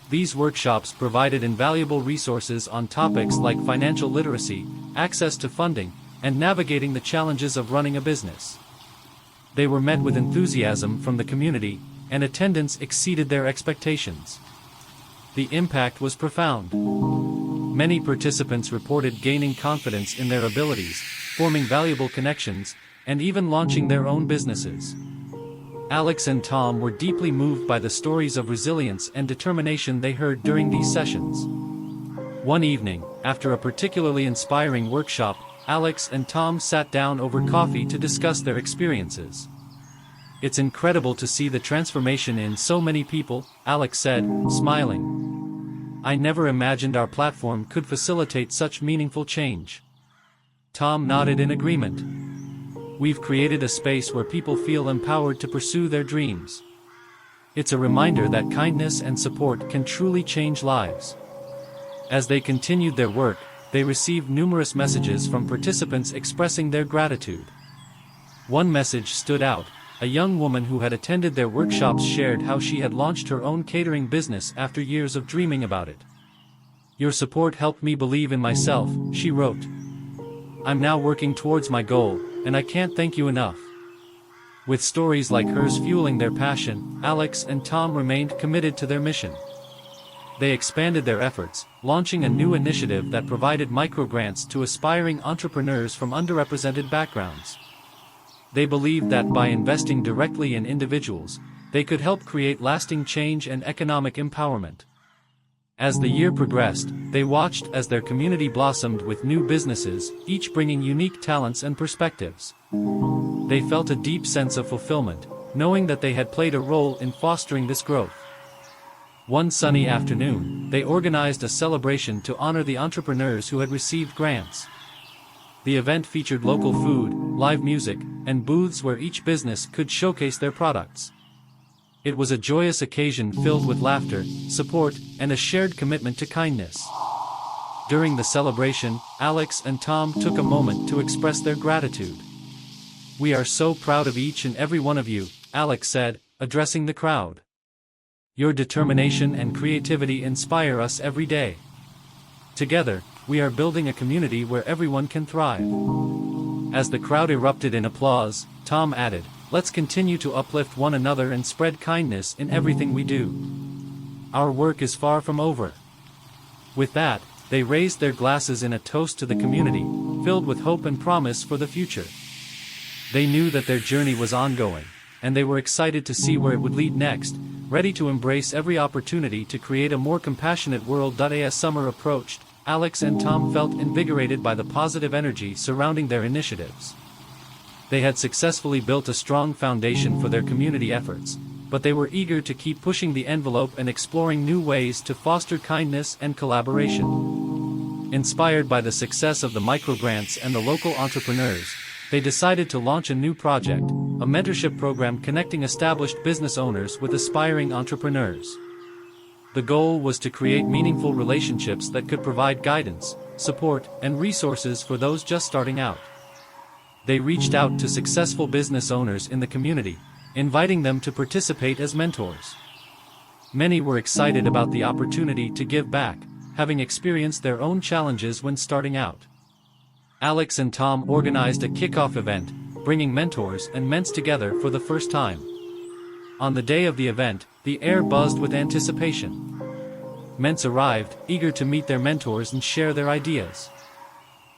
These workshops provided invaluable resources on topics like financial literacy, access to funding, and navigating the challenges of running a business. They were met with enthusiasm from the community, and attendance exceeded their expectations. The impact was profound. Many participants reported gaining confidence in their abilities, forming valuable connections, and even launching their own businesses. Alex and Tom were deeply moved by the stories of resilience and determination they heard during these sessions. One evening, after a particularly inspiring workshop, Alex and Tom sat down over coffee to discuss their experiences. "It's incredible to see the transformation in so many people," Alex said, smiling. "I never imagined our platform could facilitate such meaningful change." Tom nodded in agreement. "We've created a space where people feel empowered to pursue their dreams. It's a reminder that kindness and support can truly change lives." As they continued their work, they received numerous messages from participants expressing their gratitude. One message stood out. A young woman who had attended their workshops shared how she had launched her own catering business after years of dreaming about it. "Your support helped me believe in myself," she wrote. "I'm now working towards my goal, and I can't thank you enough." With stories like hers fueling their passion, Alex and Tom remained committed to their mission. They expanded their efforts, launching a new initiative that provided microgrants to aspiring entrepreneurs from underrepresented backgrounds. They believed that by investing directly in individuals, they could help create lasting change and economic empowerment. As the year progressed, they watched as their community blossomed with new businesses, each bringing unique talents and perspectives. They felt a deep sense of fulfillment, knowing that they had played a role in fostering this growth. One sunny afternoon, they organized a celebration to honor the entrepreneurs who had received grants. The event featured local food, live music, and booths where each business could showcase their products. It was a joyous occasion filled with laughter, support, and a shared commitment to kindness. During the celebration, Alex and Tom took a moment to express their gratitude. "We are so proud of each and every one of you," Alex said, addressing the crowd. "Your determination and creativity inspire us every day. Together, we are building a community where everyone can thrive." As the crowd erupted in applause, Tom added, "Let's continue to uplift one another and spread kindness in everything we do. Our work is far from over." With that, they raised their glasses in a toast to the community, filled with hope and promise for the future. They knew that their journey was ongoing, and they were excited to see where it would lead next, ready to embrace every opportunity to create a more compassionate world. As summer approached, Alex and Tom felt invigorated by the positive energy surrounding their initiatives. They had successfully built a strong foundation for their community efforts, but they were eager to keep pushing the envelope and exploring new ways to foster kindness and collaboration. Inspired by the success of the microgrants and the local entrepreneurs, they decided to launch a new project, a mentorship program connecting established business owners with aspiring entrepreneurs. The goal was to create meaningful relationships that could provide guidance, support, and resources for those just starting out. They reached out to successful business owners in the community, inviting them to participate as mentors. Many were excited about the opportunity to give back, having experienced their own challenges when starting out. Alex and Tom organized a kickoff event, bringing mentors and ments together for the first time. On the day of the event, the air buzzed with anticipation. Ments arrived, eager to meet their mentors and share their ideas.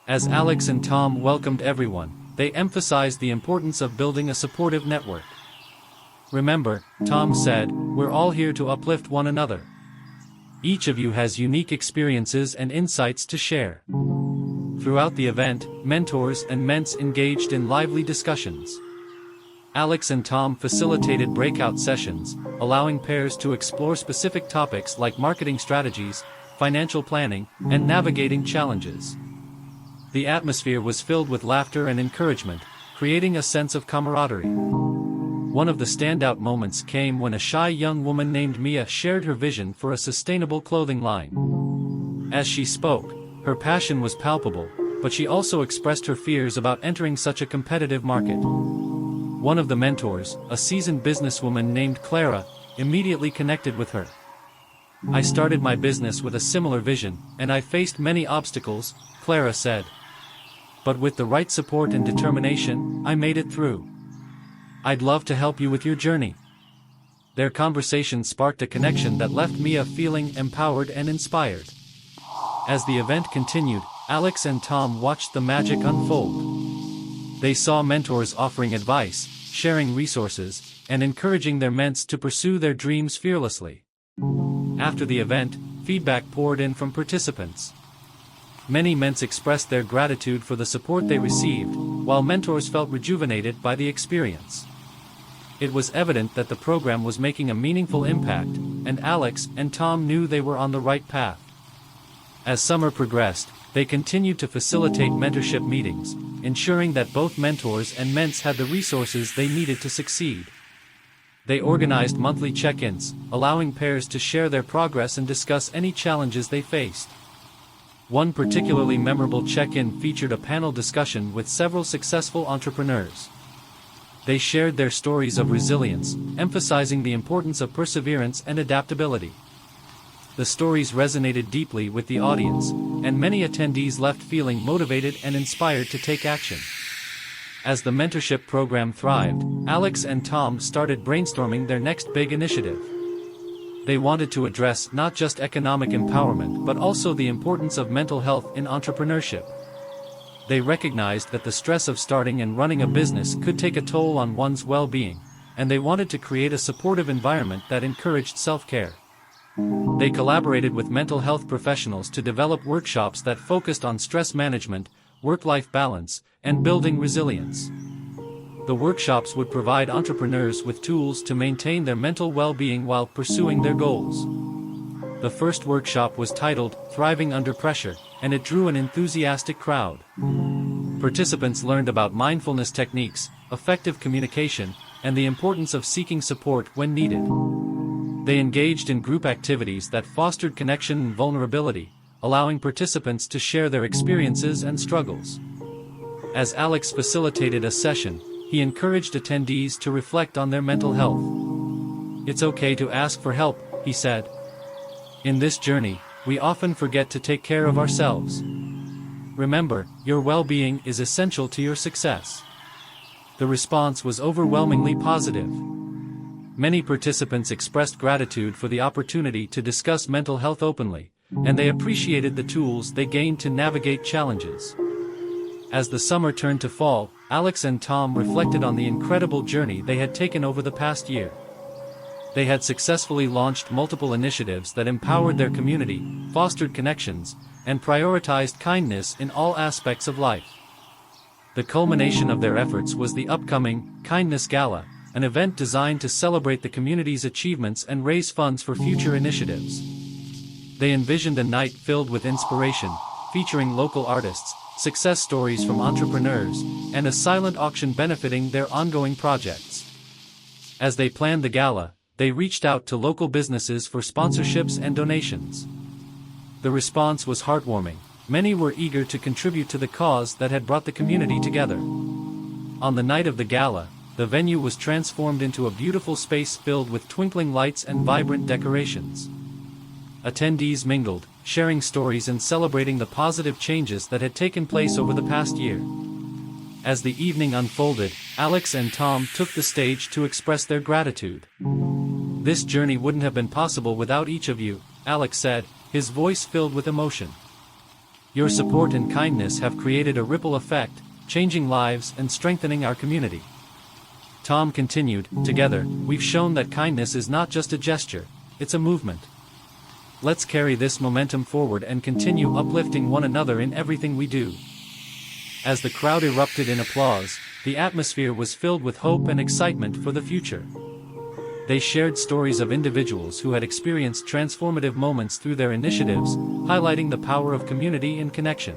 As Alex and Tom welcomed everyone, they emphasized the importance of building a supportive network. "Remember," Tom said, "we're all here to uplift one another. Each of you has unique experiences and insights to share." Throughout the event, mentors and ments engaged in lively discussions. Alex and Tom facilitated breakout sessions, allowing pairs to explore specific topics like marketing strategies, financial planning, and navigating challenges. The atmosphere was filled with laughter and encouragement, creating a sense of camaraderie. One of the standout moments came when a shy young woman named Mia shared her vision for a sustainable clothing line. As she spoke, her passion was palpable, but she also expressed her fears about entering such a competitive market. One of the mentors, a seasoned businesswoman named Clara, immediately connected with her. "I started my business with a similar vision, and I faced many obstacles," Clara said. "But with the right support and determination, I made it through. I'd love to help you with your journey." Their conversation sparked a connection that left Mia feeling empowered and inspired. As the event continued, Alex and Tom watched the magic unfold. They saw mentors offering advice, sharing resources, and encouraging their ments to pursue their dreams fearlessly. After the event, feedback poured in from participants. Many ments expressed their gratitude for the support they received, while mentors felt rejuvenated by the experience. It was evident that the program was making a meaningful impact, and Alex and Tom knew they were on the right path. As summer progressed, they continued to facilitate mentorship meetings, ensuring that both mentors and ments had the resources they needed to succeed. They organized monthly check-ins, allowing pairs to share their progress and discuss any challenges they faced. One particularly memorable check-in featured a panel discussion with several successful entrepreneurs. They shared their stories of resilience, emphasizing the importance of perseverance and adaptability. The stories resonated deeply with the audience, and many attendees left feeling motivated and inspired to take action. As the mentorship program thrived, Alex and Tom started brainstorming their next big initiative. They wanted to address not just economic empowerment but also the importance of mental health in entrepreneurship. They recognized that the stress of starting and running a business could take a toll on one's well-being, and they wanted to create a supportive environment that encouraged self-care. They collaborated with mental health professionals to develop workshops that focused on stress management, work-life balance, and building resilience. The workshops would provide entrepreneurs with tools to maintain their mental well-being while pursuing their goals. The first workshop was titled "Thriving Under Pressure," and it drew an enthusiastic crowd. Participants learned about mindfulness techniques, effective communication, and the importance of seeking support when needed. They engaged in group activities that fostered connection and vulnerability, allowing participants to share their experiences and struggles. As Alex facilitated a session, he encouraged attendees to reflect on their mental health. "It's okay to ask for help," he said. "In this journey, we often forget to take care of ourselves. Remember, your well-being is essential to your success." The response was overwhelmingly positive. Many participants expressed gratitude for the opportunity to discuss mental health openly, and they appreciated the tools they gained to navigate challenges. As the summer turned to fall, Alex and Tom reflected on the incredible journey they had taken over the past year. They had successfully launched multiple initiatives that empowered their community, fostered connections, and prioritized kindness in all aspects of life. The culmination of their efforts was the upcoming Kindness Gala, an event designed to celebrate the community's achievements and raise funds for future initiatives. They envisioned a night filled with inspiration, featuring local artists, success stories from entrepreneurs, and a silent auction benefiting their ongoing projects. As they planned the gala, they reached out to local businesses for sponsorships and donations. The response was heartwarming. Many were eager to contribute to the cause that had brought the community together. On the night of the gala, the venue was transformed into a beautiful space filled with twinkling lights and vibrant decorations. Attendees mingled, sharing stories and celebrating the positive changes that had taken place over the past year. As the evening unfolded, Alex and Tom took the stage to express their gratitude. "This journey wouldn't have been possible without each of you," Alex said, his voice filled with emotion. "Your support and kindness have created a ripple effect, changing lives and strengthening our community." Tom continued, "Together, we've shown that kindness is not just a gesture, it's a movement. Let's carry this momentum forward and continue uplifting one another in everything we do." As the crowd erupted in applause, the atmosphere was filled with hope and excitement for the future. They shared stories of individuals who had experienced transformative moments through their initiatives, highlighting the power of community and connection.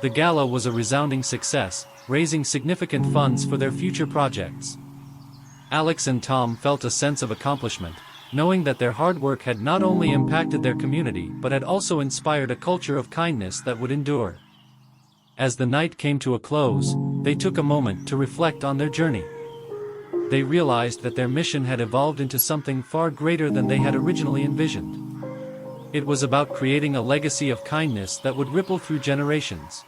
The gala was a resounding success, raising significant funds for their future projects. Alex and Tom felt a sense of accomplishment, knowing that their hard work had not only impacted their community but had also inspired a culture of kindness that would endure. As the night came to a close, they took a moment to reflect on their journey. They realized that their mission had evolved into something far greater than they had originally envisioned. It was about creating a legacy of kindness that would ripple through generations.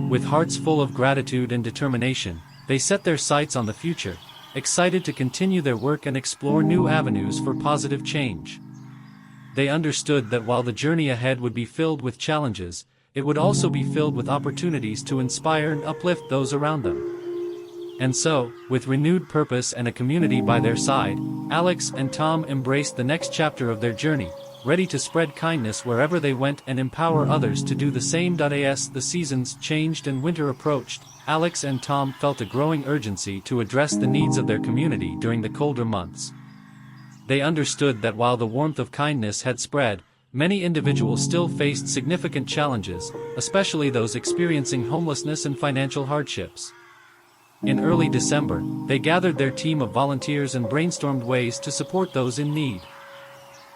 With hearts full of gratitude and determination, they set their sights on the future, excited to continue their work and explore new avenues for positive change. They understood that while the journey ahead would be filled with challenges, it would also be filled with opportunities to inspire and uplift those around them. And so, with renewed purpose and a community by their side, Alex and Tom embraced the next chapter of their journey, ready to spread kindness wherever they went and empower others to do the same. As the seasons changed and winter approached, Alex and Tom felt a growing urgency to address the needs of their community during the colder months. They understood that while the warmth of kindness had spread, many individuals still faced significant challenges, especially those experiencing homelessness and financial hardships. In early December, they gathered their team of volunteers and brainstormed ways to support those in need.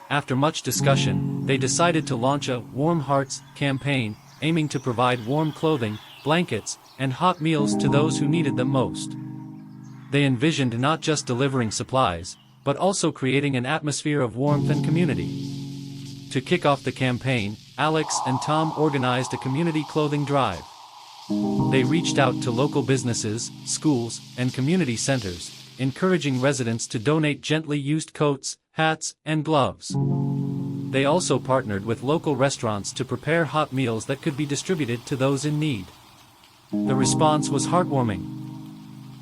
After much discussion, they decided to launch a Warm Hearts campaign, aiming to provide warm clothing, blankets, and hot meals to those who needed them most. They envisioned not just delivering supplies, but also creating an atmosphere of warmth and community. To kick off the campaign, Alex and Tom organized a community clothing drive. They reached out to local businesses, schools, and community centers, encouraging residents to donate gently used coats, hats, and gloves. They also partnered with local restaurants to prepare hot meals that could be distributed to those in need. The response was heartwarming.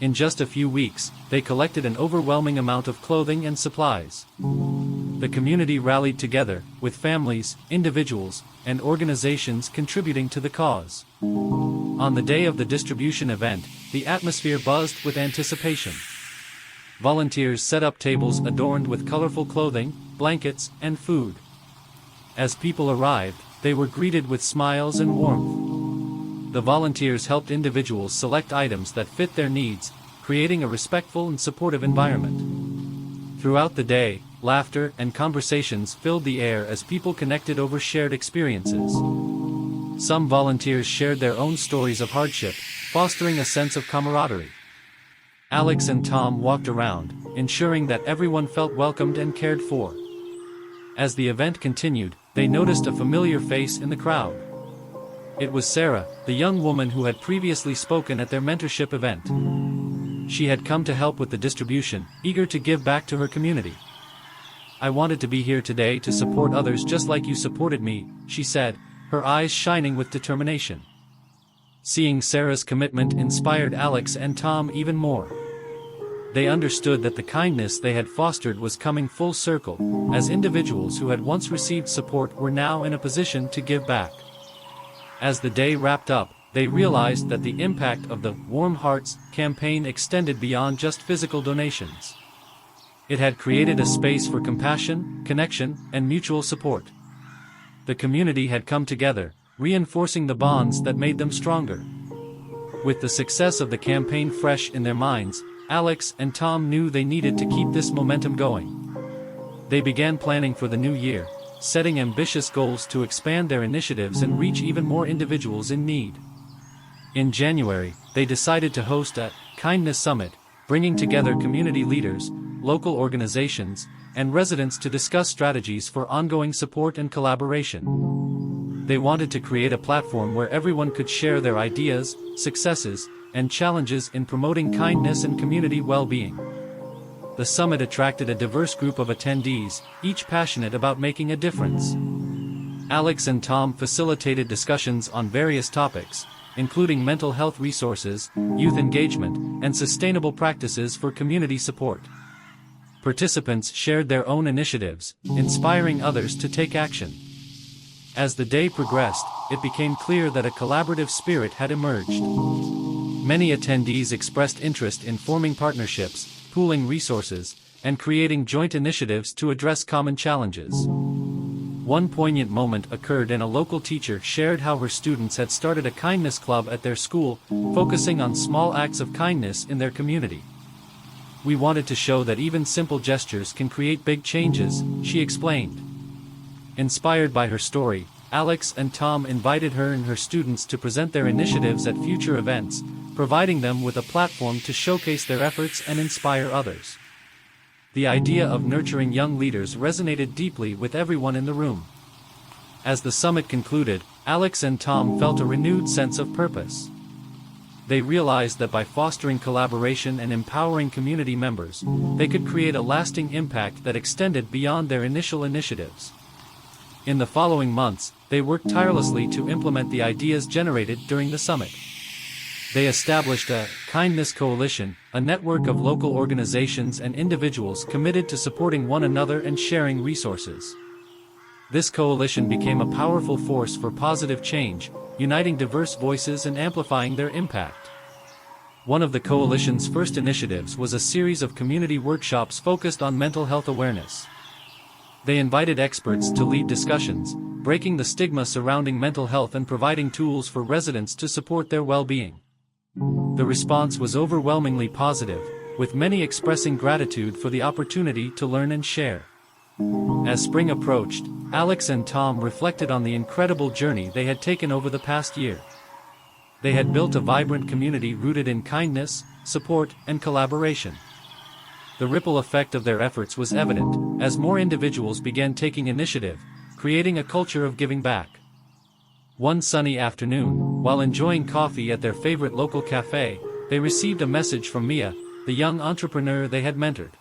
In just a few weeks, they collected an overwhelming amount of clothing and supplies. The community rallied together, with families, individuals, and organizations contributing to the cause. On the day of the distribution event, the atmosphere buzzed with anticipation. Volunteers set up tables adorned with colorful clothing, blankets, and food. As people arrived, they were greeted with smiles and warmth. the volunteers helped individuals select items that fit their needs, creating a respectful and supportive environment. Throughout the day, laughter and conversations filled the air as people connected over shared experiences. Some volunteers shared their own stories of hardship, fostering a sense of camaraderie. Alex and Tom walked around, ensuring that everyone felt welcomed and cared for. As the event continued, they noticed a familiar face in the crowd. It was Sarah, the young woman who had previously spoken at their mentorship event. She had come to help with the distribution, eager to give back to her community. "I wanted to be here today to support others just like you supported me," she said, her eyes shining with determination. Seeing Sarah's commitment inspired Alex and Tom even more. They understood that the kindness they had fostered was coming full circle, as individuals who had once received support were now in a position to give back. As the day wrapped up, they realized that the impact of the Warm Hearts campaign extended beyond just physical donations. It had created a space for compassion, connection, and mutual support. The community had come together, reinforcing the bonds that made them stronger. With the success of the campaign fresh in their minds, Alex and Tom knew they needed to keep this momentum going. They began planning for the new year, setting ambitious goals to expand their initiatives and reach even more individuals in need. In January, they decided to host a Kindness Summit, bringing together community leaders, local organizations, and residents to discuss strategies for ongoing support and collaboration. They wanted to create a platform where everyone could share their ideas, successes, and challenges in promoting kindness and community well-being. The summit attracted a diverse group of attendees, each passionate about making a difference. Alex and Tom facilitated discussions on various topics, including mental health resources, youth engagement, and sustainable practices for community support. Participants shared their own initiatives, inspiring others to take action. As the day progressed, it became clear that a collaborative spirit had emerged. Many attendees expressed interest in forming partnerships, pooling resources, and creating joint initiatives to address common challenges. One poignant moment occurred when a local teacher shared how her students had started a kindness club at their school, focusing on small acts of kindness in their community. "We wanted to show that even simple gestures can create big changes," she explained. Inspired by her story, Alex and Tom invited her and her students to present their initiatives at future events, providing them with a platform to showcase their efforts and inspire others. The idea of nurturing young leaders resonated deeply with everyone in the room. As the summit concluded, Alex and Tom felt a renewed sense of purpose. They realized that by fostering collaboration and empowering community members, they could create a lasting impact that extended beyond their initial initiatives. In the following months, they worked tirelessly to implement the ideas generated during the summit. They established a Kindness Coalition, a network of local organizations and individuals committed to supporting one another and sharing resources. This coalition became a powerful force for positive change, uniting diverse voices and amplifying their impact. One of the coalition's first initiatives was a series of community workshops focused on mental health awareness. They invited experts to lead discussions, breaking the stigma surrounding mental health and providing tools for residents to support their well-being. The response was overwhelmingly positive, with many expressing gratitude for the opportunity to learn and share. As spring approached, Alex and Tom reflected on the incredible journey they had taken over the past year. They had built a vibrant community rooted in kindness, support, and collaboration. The ripple effect of their efforts was evident, as more individuals began taking initiative, creating a culture of giving back. One sunny afternoon, while enjoying coffee at their favorite local cafe, they received a message from Mia, the young entrepreneur they had mentored.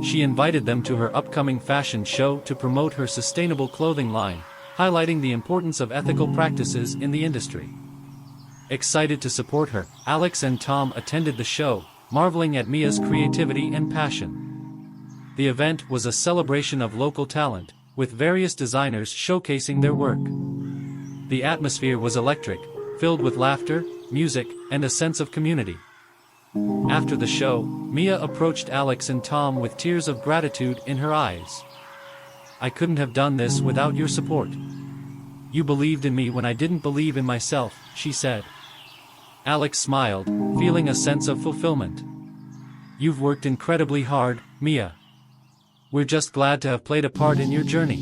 She invited them to her upcoming fashion show to promote her sustainable clothing line, highlighting the importance of ethical practices in the industry. Excited to support her, Alex and Tom attended the show, marveling at Mia's creativity and passion. The event was a celebration of local talent, with various designers showcasing their work. The atmosphere was electric, filled with laughter, music, and a sense of community. After the show, Mia approached Alex and Tom with tears of gratitude in her eyes. "I couldn't have done this without your support. "You believed in me when I didn't believe in myself," she said. Alex smiled, feeling a sense of fulfillment. "You've worked incredibly hard, Mia. We're just glad to have played a part in your journey."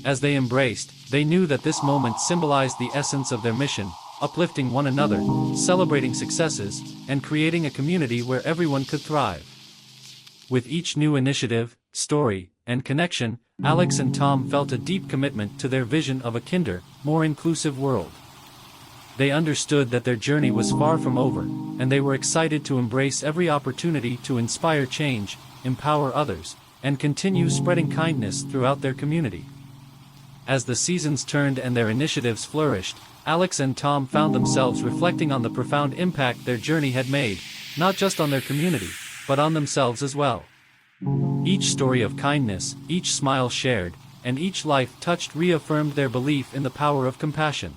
As they embraced, they knew that this moment symbolized the essence of their mission, uplifting one another, celebrating successes, and creating a community where everyone could thrive. With each new initiative, story, and connection, Alex and Tom felt a deep commitment to their vision of a kinder, more inclusive world. They understood that their journey was far from over, and they were excited to embrace every opportunity to inspire change, empower others, and continue spreading kindness throughout their community. As the seasons turned and their initiatives flourished, Alex and Tom found themselves reflecting on the profound impact their journey had made, not just on their community, but on themselves as well. Each story of kindness, each smile shared, and each life touched reaffirmed their belief in the power of compassion.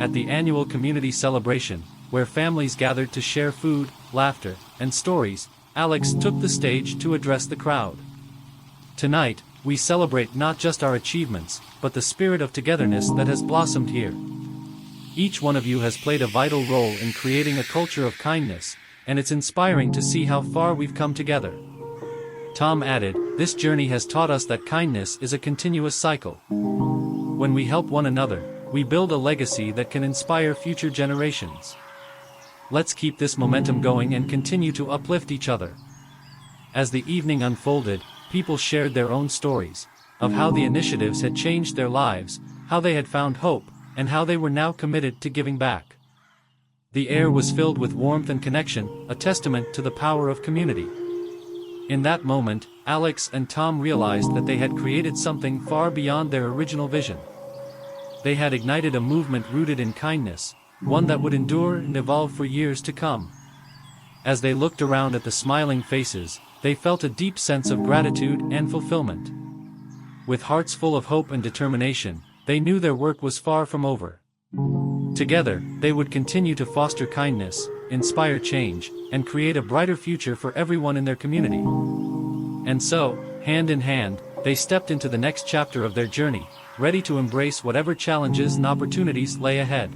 At the annual community celebration, where families gathered to share food, laughter, and stories, Alex took the stage to address the crowd. "Tonight, we celebrate not just our achievements, but the spirit of togetherness that has blossomed here. Each one of you has played a vital role in creating a culture of kindness, and it's inspiring to see how far we've come together." Tom added, "This journey has taught us that kindness is a continuous cycle. When we help one another, we build a legacy that can inspire future generations. Let's keep this momentum going and continue to uplift each other." As the evening unfolded, people shared their own stories, of how the initiatives had changed their lives, how they had found hope, and how they were now committed to giving back. The air was filled with warmth and connection, a testament to the power of community. In that moment, Alex and Tom realized that they had created something far beyond their original vision. They had ignited a movement rooted in kindness, one that would endure and evolve for years to come. As they looked around at the smiling faces, they felt a deep sense of gratitude and fulfillment. With hearts full of hope and determination, they knew their work was far from over. Together, they would continue to foster kindness, inspire change, and create a brighter future for everyone in their community. And so, hand in hand, they stepped into the next chapter of their journey, ready to embrace whatever challenges and opportunities lay ahead.